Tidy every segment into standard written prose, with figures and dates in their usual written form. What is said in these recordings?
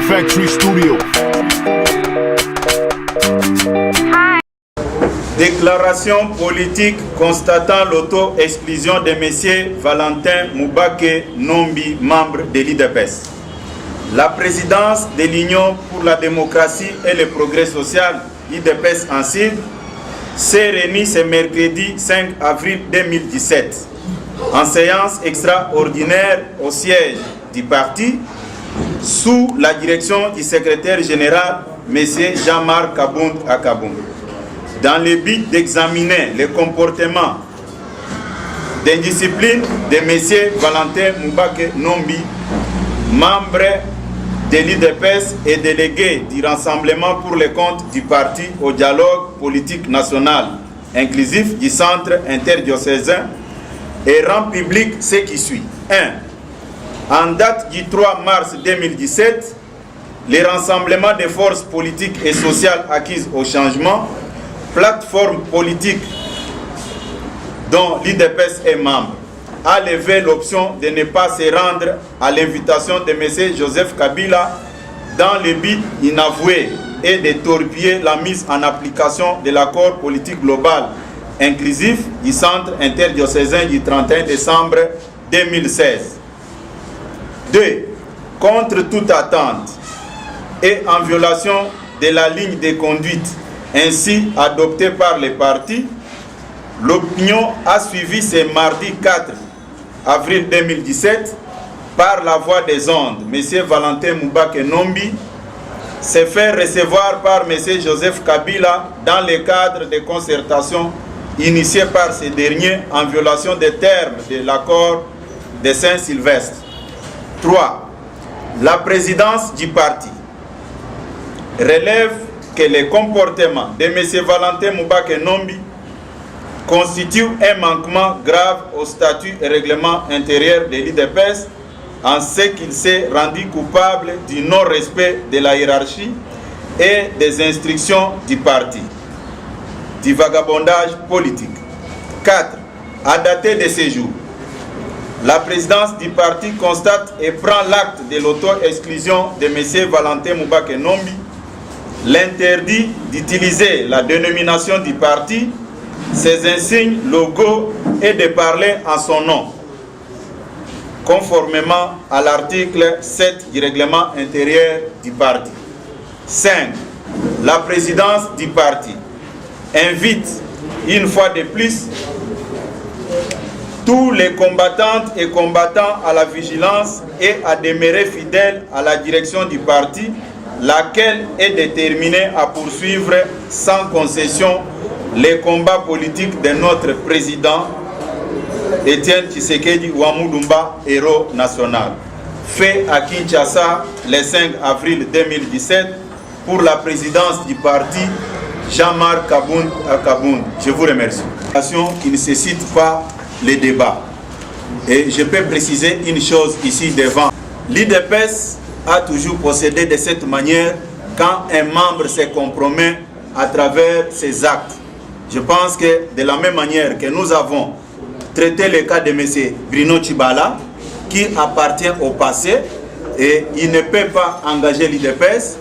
Factory Studio. Déclaration politique constatant l'auto-exclusion de M. Valentin Moubake Nombi, membre de l'IDPS. La présidence de l'Union pour la démocratie et le progrès social, IDPS en cible, s'est réunie ce mercredi 5 avril 2017 en séance extraordinaire au siège du parti sous la direction du secrétaire général M. Jean-Marc Kabound Akabound, dans le but d'examiner le comportement d'indiscipline de M. Valentin Moubake Nombi, membre de l'IDPS et délégué du Rassemblement pour le compte du parti au dialogue politique national inclusif du centre interdiocésain, et rend public ce qui suit. 1. En date du 3 mars 2017, le Rassemblement des forces politiques et sociales acquises au changement, plateforme politique dont l'IDPS est membre, a levé l'option de ne pas se rendre à l'invitation de M. Joseph Kabila dans le but inavoué et de torpiller la mise en application de l'accord politique global inclusif du centre interdiocésain du 31 décembre 2016. 2. Contre toute attente et en violation de la ligne de conduite ainsi adoptée par les partis, l'opinion a suivi ce mardi 4 avril 2017 par la voie des ondes. M. Valentin Moubake Nombi s'est fait recevoir par M. Joseph Kabila dans le cadre de concertations initiées par ce dernier en violation des termes de l'accord de Saint-Sylvestre. 3. La présidence du parti relève que le comportement de M. Valentin Moubake Nombi constitue un manquement grave au statut et règlement intérieur de l'IDPS en ce qu'il s'est rendu coupable du non-respect de la hiérarchie et des instructions du parti, du vagabondage politique. 4. À dater de ce jour, la présidence du parti constate et prend l'acte de l'auto-exclusion de M. Valentin Moubake Nombi, l'interdit d'utiliser la dénomination du parti, ses insignes, logos et de parler en son nom, conformément à l'article 7 du règlement intérieur du parti. 5. La présidence du parti invite une fois de plus tous les combattantes et combattants à la vigilance et à demeurer fidèles à la direction du parti, laquelle est déterminée à poursuivre sans concession les combats politiques de notre président Étienne Tshisekedi Ouamoudumba, héros national. Fait à Kinshasa le 5 avril 2017 pour la présidence du parti Jean-Marc Kabound Akabound. Je vous remercie. Qui ne nécessite pas les débats. Et je peux préciser une chose ici devant. L'IDPS a toujours procédé de cette manière quand un membre se compromet à travers ses actes. Je pense que de la même manière que nous avons traité le cas de M. Bruno Tshibala, qui appartient au passé et il ne peut pas engager l'IDPS,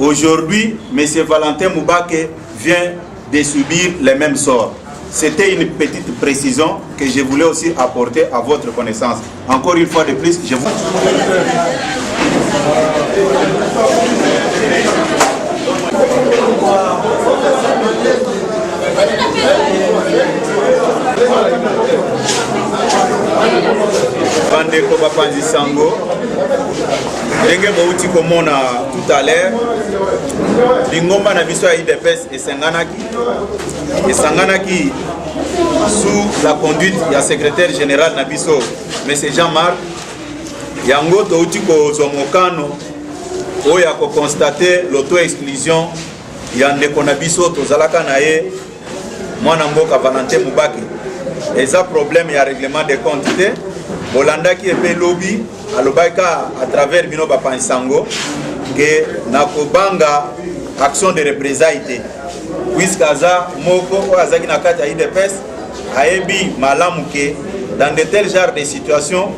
aujourd'hui, M. Valentin Moubake vient de subir les mêmes sorts. C'était une petite précision que je voulais aussi apporter à votre connaissance. Encore une fois de plus, je vous... Bandeko Bapanzi Sango, ndenge bouti komona tout à l'heure, lingomba na biso ya IDPS esanganaki sous la conduite ya secrétaire général na biso M. Jean-Marc, yango touti kozwa mokano oyo ya constate l'auto-exclusion ya ndeko na biso tozalaka na ye mwana mboka Valentin Moubake. Eza problème ya règlement de compte te bolandaki epe lobby alobaka à travers bino Bapanzi Sango que nakobanga action de représailles te puisque aza moko oyo azaki na kati ya IDPS ayebi malamu ke dans de tels genres de situations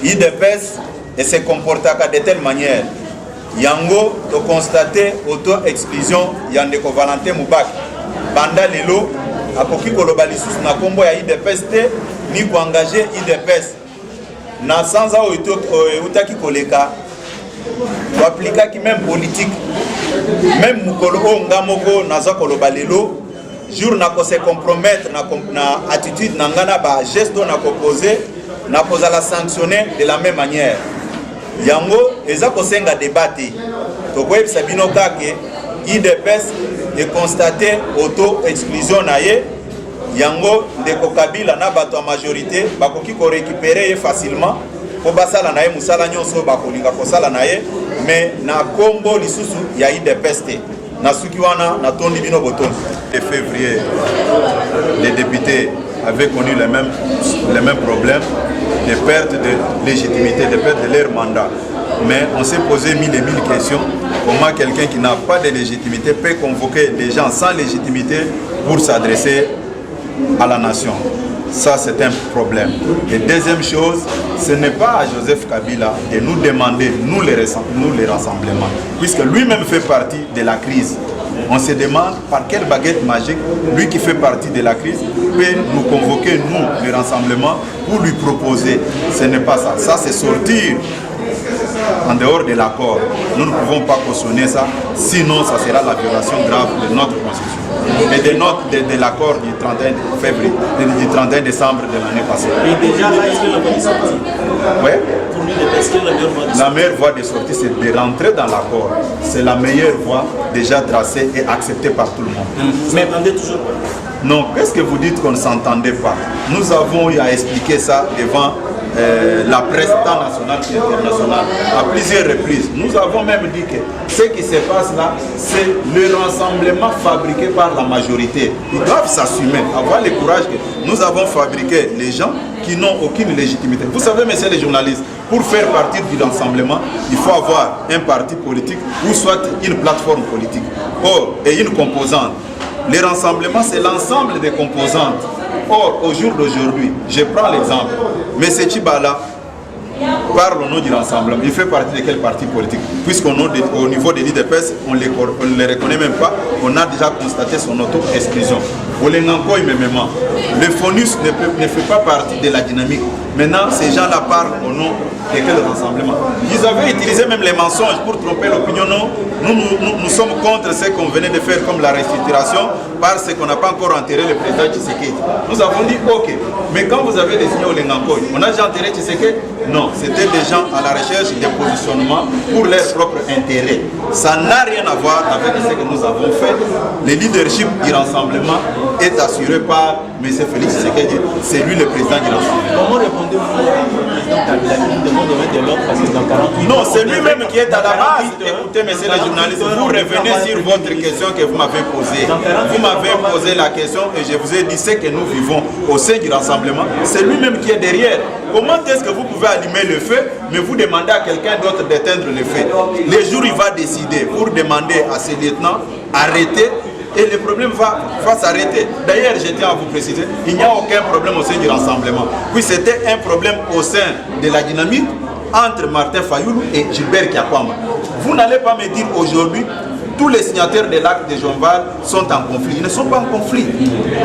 IDPS se comportaka de telle manière yango to constater auto-exclusion ya ndeko Valentin Mubake. Banda lelo akoki koloba lisusu na kombo ya IDPS te ni ko engager IDPS na sanza utaki koleka ko appliquer ki même politique même mukolo ngamoko naza koloba lelo jour na ko se compromettre na attitude na ngana ba geste na ko poser na kozala sanctionner de la même manière. Yango eza ko senga débattre to ko ebisa bino kake IDPS et constater auto-exclusion na ye yango ndeko Kabila na bato a majorité bakoki ko récupérer facilement ko basala na ye musala nyonso bakolinga kosala na ye mais na kombo lisusu ya IDPS te na suki wana na tondi bino botondi. En février les députés avaient connu les mêmes problèmes de perte de légitimité, de perte de leur mandat. Mais on s'est posé mille et mille questions. Comment quelqu'un qui n'a pas de légitimité peut convoquer des gens sans légitimité pour s'adresser à la nation? Ça, c'est un problème. Et deuxième chose, ce n'est pas à Joseph Kabila de nous demander, nous les rassemblements, puisque lui-même fait partie de la crise. On se demande par quelle baguette magique, lui qui fait partie de la crise, peut nous convoquer, nous, les rassemblements, pour lui proposer. Ce n'est pas ça. Ça, c'est sortir en dehors de l'accord. Nous ne pouvons pas cautionner ça, sinon ça sera la violation grave de notre constitution et de l'accord du 31 février, du 31 décembre de l'année passée. Et déjà là, est-ce que la voie de sortie? Oui. Pour lui, est-ce que la meilleure voie de sortie? La meilleure voie de sortie, c'est de rentrer dans l'accord. C'est la meilleure voie déjà tracée et acceptée par tout le monde. Vous m'entendez toujours pas? Non, qu'est-ce que vous dites qu'on ne s'entendait pas? Nous avons eu à expliquer ça devant la presse tant nationale qu'internationale à plusieurs reprises. Nous avons même dit que ce qui se passe là, c'est le rassemblement fabriqué par la majorité. Ils doivent s'assumer, avoir le courage que nous avons fabriqué les gens qui n'ont aucune légitimité. Vous savez, messieurs les journalistes, pour faire partie du rassemblement, il faut avoir un parti politique ou soit une plateforme politique. Or, et une composante. Les rassemblements, c'est l'ensemble des composantes. Or, au jour d'aujourd'hui, je prends l'exemple, M. Tchibala parle au nom du rassemblement. Il fait partie de quel parti politique? Puisqu'au niveau de l'IDPS, on ne les reconnaît même pas, on a déjà constaté son auto-exclusion. Le FONUS ne fait pas partie de la dynamique. Maintenant, ces gens-là parlent au nom de quel rassemblement? Ils avaient utilisé même les mensonges pour tromper l'opinion. Non, nous sommes contre ce qu'on venait de faire comme la restructuration parce qu'on n'a pas encore enterré le président Tshisekedi. Nous avons dit ok, mais quand vous avez désigné Olengankoy, on a déjà enterré Tshisekedi? Non, c'était des gens à la recherche des positionnements pour leur propre intérêt. Ça n'a rien à voir avec ce que nous avons fait. Le leadership du rassemblement est assuré par M. Félix Tshisekedi, c'est lui le président du rassemblement. Comment répondez-vous au président Kabila qui demande de mettre de l'ordre parce que dans 48 non, c'est lui-même qui est à la base. Écoutez, messieurs les journalistes, vous revenez sur votre question que vous m'avez posée. Vous m'avez posé la question et je vous ai dit ce que nous vivons au sein du rassemblement. C'est lui-même qui est derrière. Comment est-ce que vous pouvez allumer le feu, mais vous demandez à quelqu'un d'autre d'éteindre le feu? Le jour, il va décider pour demander à ses lieutenants arrêter et le problème va s'arrêter. D'ailleurs, je tiens à vous préciser, il n'y a aucun problème au sein du rassemblement. Puis c'était un problème au sein de la dynamique entre Martin Fayoulou et Gilbert Kiakwamba. Vous n'allez pas me dire aujourd'hui, tous les signataires de l'acte de Jean-Val sont en conflit. Ils ne sont pas en conflit.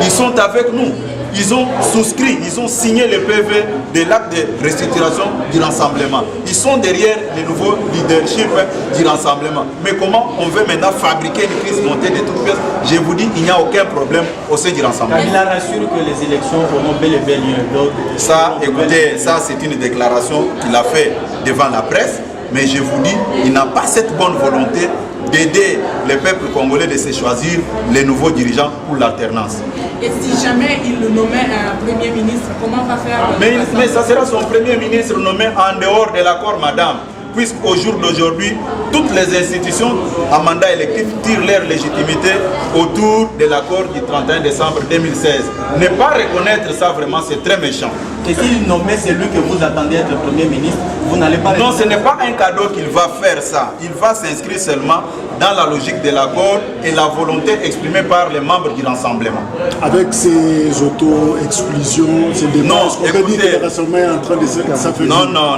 Ils sont avec nous. Ils ont souscrit, ils ont signé le PV de l'acte de restructuration du rassemblement. Ils sont derrière le nouveau leadership du rassemblement. Mais comment on veut maintenant fabriquer une crise montée de toutes pièces? Je vous dis, il n'y a aucun problème au sein du rassemblement. Il a rassuré que les élections auront bel et bien lieu. Ça, écoutez, ça c'est une déclaration qu'il a fait devant la presse. Mais je vous dis, il n'a pas cette bonne volonté d'aider le peuple congolais de se choisir les nouveaux dirigeants pour l'alternance. Et si jamais il le nommait un premier ministre, comment va faire? Mais ça sera son premier ministre nommé en dehors de l'accord, madame. Puisqu'au jour d'aujourd'hui, toutes les institutions à mandat électif tirent leur légitimité autour de l'accord du 31 décembre 2016. Ne pas reconnaître ça, vraiment, c'est très méchant. Et s'il nommait celui que vous attendez être Premier ministre, vous n'allez pas... Non, ce n'est pas un cadeau qu'il va faire ça. Il va s'inscrire seulement dans la logique de l'accord et la volonté exprimée par les membres du rassemblement. Avec ces auto-exclusions, ces débats, non, on peut dire que le rassemblement est en train de s'affaiblir. Non,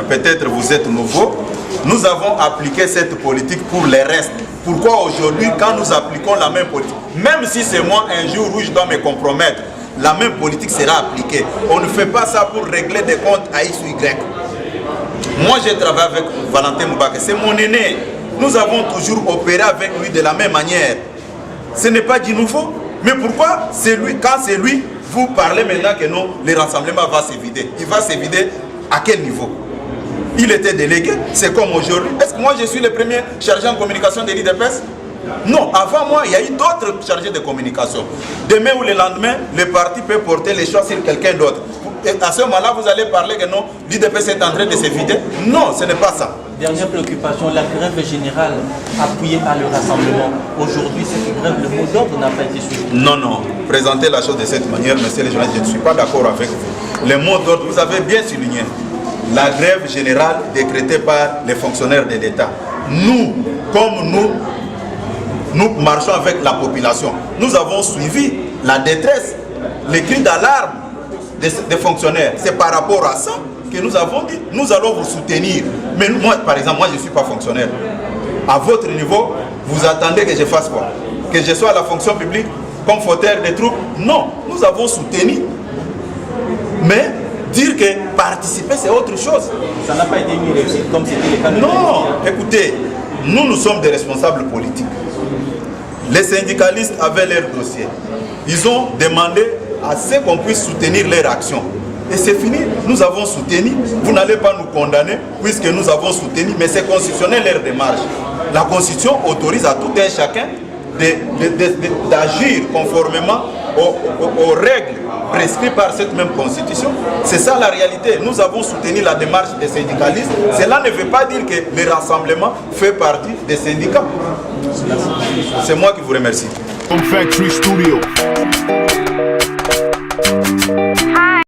peut-être vous êtes nouveau. Nous avons appliqué cette politique pour les restes. Pourquoi aujourd'hui, quand nous appliquons la même politique, même si c'est moi un jour où je dois me compromettre, la même politique sera appliquée. On ne fait pas ça pour régler des comptes à X ou Y. Moi, j'ai travaillé avec Valentin Moubake, c'est mon aîné. Nous avons toujours opéré avec lui de la même manière. Ce n'est pas du nouveau. Mais pourquoi quand c'est lui, vous parlez maintenant que non, le rassemblement va s'évider. Il va s'évider à quel niveau? Il était délégué, c'est comme aujourd'hui. Est-ce que moi je suis le premier chargé en communication de l'IDPS? Non, avant moi, il y a eu d'autres chargés de communication. Demain ou le lendemain, le parti peut porter les choix sur quelqu'un d'autre. Et à ce moment-là, vous allez parler que non, l'IDPS est en train de s'éviter. Non, ce n'est pas ça. Dernière préoccupation, la grève générale appuyée par le rassemblement. Aujourd'hui, cette grève, le mot d'ordre n'a pas été suivi. Non. Présenter la chose de cette manière, monsieur le journaliste, je ne suis pas d'accord avec vous. Le mot d'ordre, vous avez bien souligné. La grève générale décrétée par les fonctionnaires de l'État. Nous, comme nous marchons avec la population. Nous avons suivi la détresse, les cris d'alarme des fonctionnaires. C'est par rapport à ça que nous avons dit, nous allons vous soutenir. Mais moi, par exemple, moi je ne suis pas fonctionnaire. À votre niveau, vous attendez que je fasse quoi? Que je sois à la fonction publique comme fauteur des troupes? Non, nous avons soutenu. Mais dire que participer, c'est autre chose. Ça n'a pas été une réussite comme c'était le cas de... Non, écoutez, nous sommes des responsables politiques. Les syndicalistes avaient leur dossier. Ils ont demandé à ce qu'on puisse soutenir leur action. Et c'est fini, nous avons soutenu. Vous n'allez pas nous condamner puisque nous avons soutenu, mais c'est constitutionnel leur démarche. La Constitution autorise à tout un chacun d'agir conformément aux règles prescrites par cette même Constitution. C'est ça la réalité. Nous avons soutenu la démarche des syndicalistes. Cela ne veut pas dire que le rassemblement fait partie des syndicats. C'est moi qui vous remercie. Factory Studio. Hi.